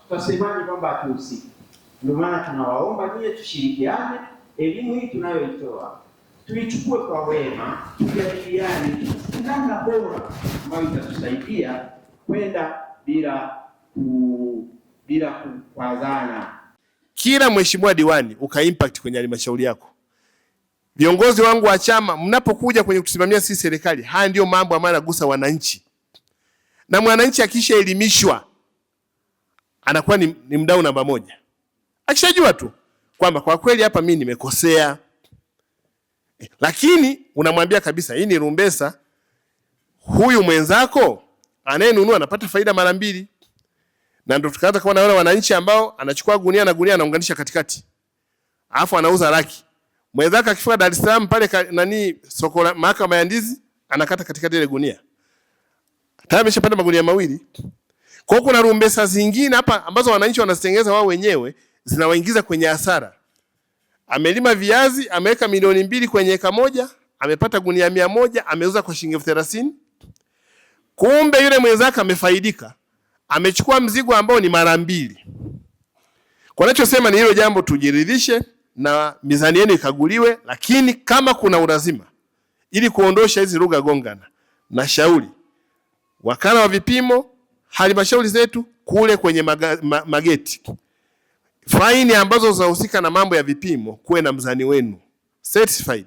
tutasemaje kwamba hatuhusiki? Ndio maana tunawaomba nyie tushirikiane, elimu hii tunayoitoa tuichukue kwa wema, tujadiliane namna bora ambayo itatusaidia kwenda bila kukwazana. Kila mheshimiwa diwani ukaimpact kwenye halmashauri yako. Viongozi wangu wa chama, mnapokuja kwenye kusimamia sisi serikali, haya ndio mambo ambayo yanagusa wananchi. Na mwananchi akishaelimishwa anakuwa ni mdau namba moja. Akishajua tu kwamba kwa kweli hapa mimi nimekosea. Lakini unamwambia kabisa hii ni rumbesa, huyu mwenzako anayenunua anapata faida mara mbili. Na ndio tukaanza kuona wale wananchi ambao anachukua gunia na gunia anaunganisha katikati. Alafu anauza laki. Mwenzako akifika Dar es Salaam pale soko la Mahakama ya Ndizi anakata katikati ile gunia. Tayari ameshapata magunia mawili. Kwa hiyo kuna rumbesa zingine hapa ambazo wananchi wanazitengeneza wao wenyewe, zinawaingiza kwenye hasara. Amelima viazi, ameweka milioni 2 kwenye eka moja, amepata gunia 100, ameuza kwa shilingi 30,000. Kumbe yule mwenzake amefaidika. Amechukua mzigo ambao ni mara 2. Kwa ninachosema ni hilo jambo tujiridhishe na mizani yenu ikaguliwe, lakini kama kuna ulazima ili kuondosha hizi lugha gongana, na shauri wakala wa vipimo halmashauri zetu kule kwenye mageti, faini ambazo zinahusika na mambo ya vipimo kuwe na mzani wenu certified,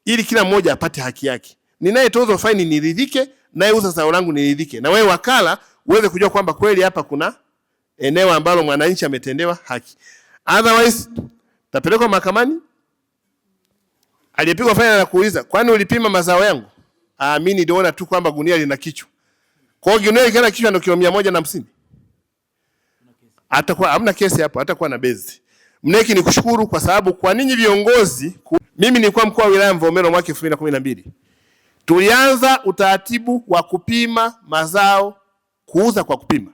ili kila mmoja apate haki yake. Ninayetozwa faini niridhike, naye uza zao langu niridhike, na wewe wakala uweze kujua kwamba kweli hapa kuna eneo ambalo mwananchi ametendewa haki. Otherwise tapelekwa mahakamani, aliyepigwa faini na kuuliza, kwani ulipima mazao yangu? Mimi niliona tu kwamba gunia lina kichwa. Kwa hiyo gunia lina kichwa ndio kilo 150. Atakuwa hamna kesi hapo, atakuwa na bezi. Mneki ni kushukuru kwa sababu kwa ninyi viongozi, mimi nilikuwa mkuu wa wilaya Mvomero mwaka 2012. Tulianza utaratibu wa kupima mazao, kuuza kwa kupima.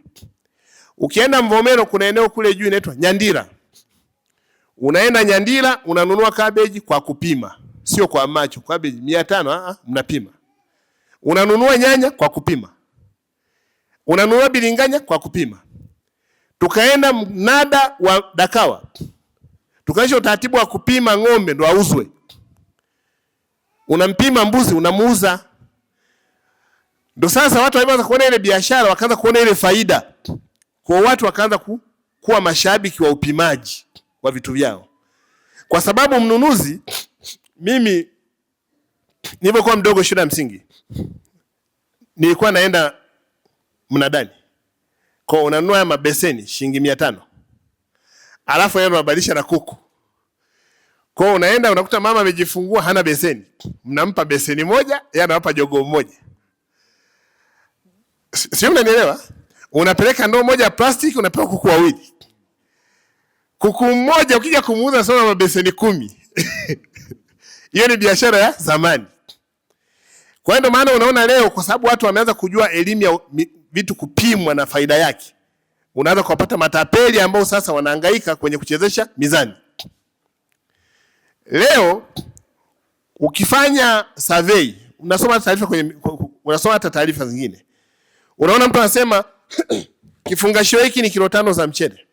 Ukienda Mvomero kuna eneo kule juu inaitwa Nyandira. Unaenda Nyandira unanunua cabbage kwa kupima, sio kwa macho. Cabbage 500 mnapima. Unanunua nyanya kwa kupima. Unanunua bilinganya kwa kupima. Tukaenda mnada wa Dakawa. Tukaisha utaratibu wa kupima ng'ombe ndo auzwe. Unampima mbuzi unamuuza. Ndo sasa watu walianza kuona ile biashara, wakaanza kuona ile faida. Kwa watu wakaanza kuwa mashabiki wa upimaji wa vitu vyao. Kwa sababu mnunuzi, mimi nilipokuwa mdogo shule ya msingi, nilikuwa naenda mnadani. Kwa unanunua mabeseni shilingi 500. Alafu yeye anabadilisha na kuku. Kwa unaenda unakuta mama amejifungua hana beseni. Mnampa beseni moja, yeye anawapa jogoo moja. Sio, unanielewa? Unapeleka ndoo moja ya plastiki, unapewa kuku wawili. Kuku mmoja ukija kumuuza sawa mabeseni 10. Hiyo ni biashara ya zamani. Kwa hiyo ndio maana unaona leo, kwa sababu watu wameanza kujua elimu ya vitu kupimwa na faida yake, unaanza kupata matapeli ambao sasa wanahangaika kwenye kuchezesha mizani. Leo ukifanya survey, unasoma hata taarifa zingine. Unaona mtu anasema kifungashio hiki ni kilo 5 za mchele.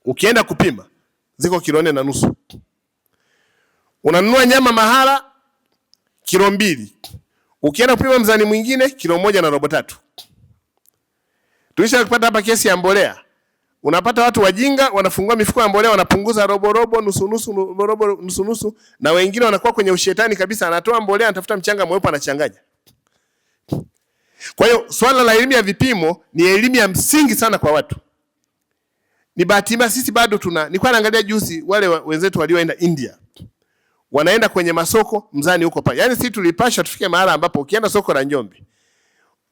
Ukienda kupima ziko kilo 4.5. Unanunua nyama mahala kilo 2. Ukienda kupima mzani mwingine kilo 1.3. Tulisha kupata hapa kesi ya mbolea. Unapata watu wajinga wanafungua mifuko ya mbolea, wanapunguza robo nusu, na wengine wanakuwa kwenye ushetani kabisa, anatoa mbolea anatafuta mchanga mweupe anachanganya. Kwa hiyo swala la elimu ya vipimo ni elimu ya msingi sana kwa watu. Ni bahati mbaya sisi bado nilikuwa naangalia juzi wale wenzetu walioenda India. Wanaenda kwenye masoko mzani huko pale. Yaani sisi tulipasha tufike mahali ambapo ukienda soko la Njombe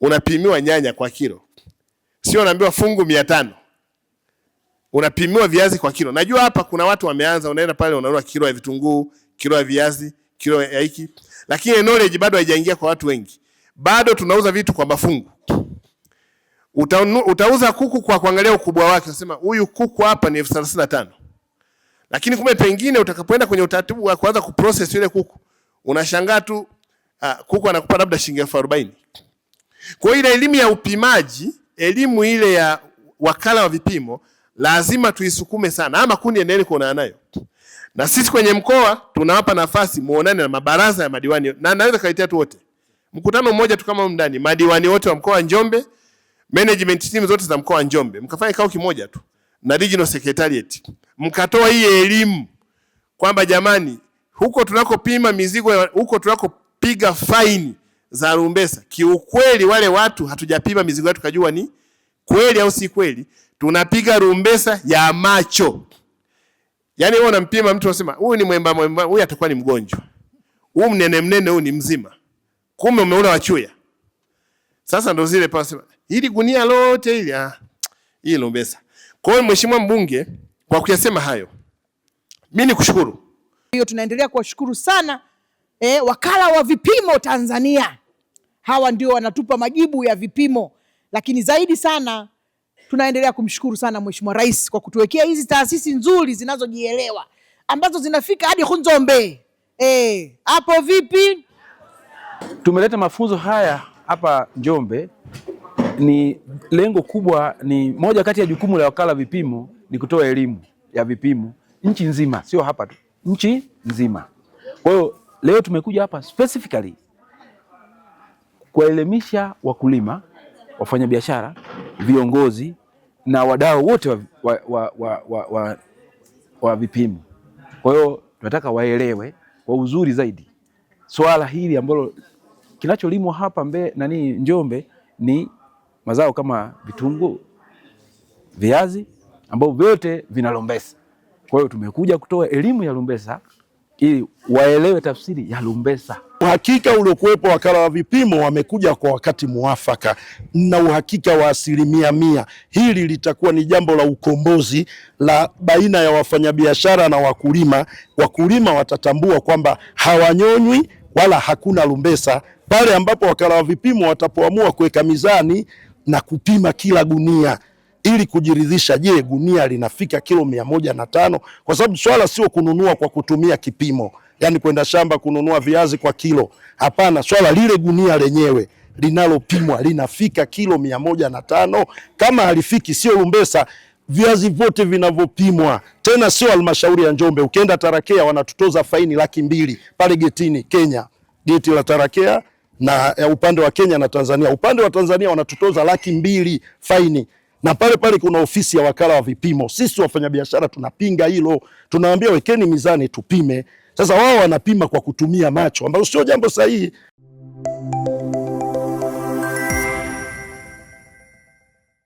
unapimiwa nyanya kwa kilo. Sio unaambiwa fungu 500. Unapimiwa viazi kwa kilo. Najua hapa kuna watu wameanza, unaenda pale unanunua kilo ya vitunguu, kilo ya viazi, kilo ya hiki. Lakini knowledge bado haijaingia kwa watu wengi. Bado tunauza vitu kwa mafungu. Utauza kuku kwa kuangalia ukubwa wake. Unasema huyu kuku hapa ni 35,000. Lakini kumbe pengine utakapoenda kwenye utaratibu wa kuanza kuprocess ile kuku, unashangaa tu kuku anakupa labda shilingi 40,000. Kwa hiyo ile elimu ya upimaji, elimu ile ya wakala wa vipimo lazima tuisukume sana, ama makundi endeni kuonana nayo, na sisi kwenye mkoa tunawapa nafasi muonane na mabaraza ya madiwani, na naweza kaitia tu wote mkutano mmoja tu kama ndani, madiwani wote wa mkoa wa Njombe, management team zote za mkoa wa Njombe, mkafanya kikao kimoja tu na regional secretariat, mkatoa hii elimu kwamba jamani, huko tunakopima mizigo, huko tunakopiga faini za rumbesa, kiukweli wale watu hatujapima mizigo yetu kujua ni kweli au si kweli, tunapiga rumbesa ya macho. Yaani wewe unampima mtu unasema huyu ni mwembamba, huyu atakuwa ni mgonjwa, huyu mnene huyu ni mzima, kumbe umeona wachuya. Sasa ndo zile pale sema hili gunia lote hili hii rumbesa. Kwa hiyo Mheshimiwa Mbunge, kwa kuyasema hayo, mimi nikushukuru. Hiyo tunaendelea kuwashukuru sana wakala wa vipimo Tanzania. Hawa ndio wanatupa majibu ya vipimo, lakini zaidi sana tunaendelea kumshukuru sana Mheshimiwa Rais kwa kutuwekea hizi taasisi nzuri zinazojielewa ambazo zinafika hadi Njombe. Hapo vipi? Tumeleta mafunzo haya hapa Njombe, ni lengo kubwa, ni moja kati ya jukumu la wakala vipimo ni kutoa elimu ya vipimo nchi nzima, sio hapa tu, nchi nzima. Kwa hiyo leo tumekuja hapa specifically kuelimisha wakulima, wafanyabiashara, viongozi na wadau wote wa vipimo. Kwa hiyo tunataka waelewe kwa uzuri zaidi swala hili ambalo kinacholimwa hapa Njombe ni mazao kama vitunguu, viazi ambao vyote vina rumbesa. Kwa hiyo tumekuja kutoa elimu ya rumbesa ili waelewe tafsiri ya rumbesa. Uhakika uliokuwepo wakala wa vipimo wamekuja kwa wakati muafaka na uhakika wa 100%. Hili litakuwa ni jambo la ukombozi la baina ya wafanyabiashara na wakulima. Wakulima watatambua kwamba hawanyonywi wala hakuna rumbesa pale ambapo wakala wa vipimo watapoamua kuweka mizani na kupima kila gunia ili kujiridhisha, je, gunia linafika kilo 105? Kwa sababu swala sio kununua kwa kutumia kipimo, yani kwenda shamba kununua viazi kwa kilo. Hapana, swala lile gunia lenyewe linalopimwa linafika kilo 105. Kama halifiki, sio rumbesa. Viazi vyote vinavyopimwa, tena sio halmashauri ya Njombe. Ukienda Tarakea wanatutoza faini 200,000 pale getini Kenya, geti la Tarakea na upande wa Kenya na Tanzania. Upande wa Tanzania wanatutoza 200,000 faini. Na pale pale kuna ofisi ya wakala wa vipimo. Sisi wafanyabiashara tunapinga hilo. Tunawaambia wekeni mizani tupime. Sasa wao wanapima kwa kutumia macho, ambalo sio jambo sahihi.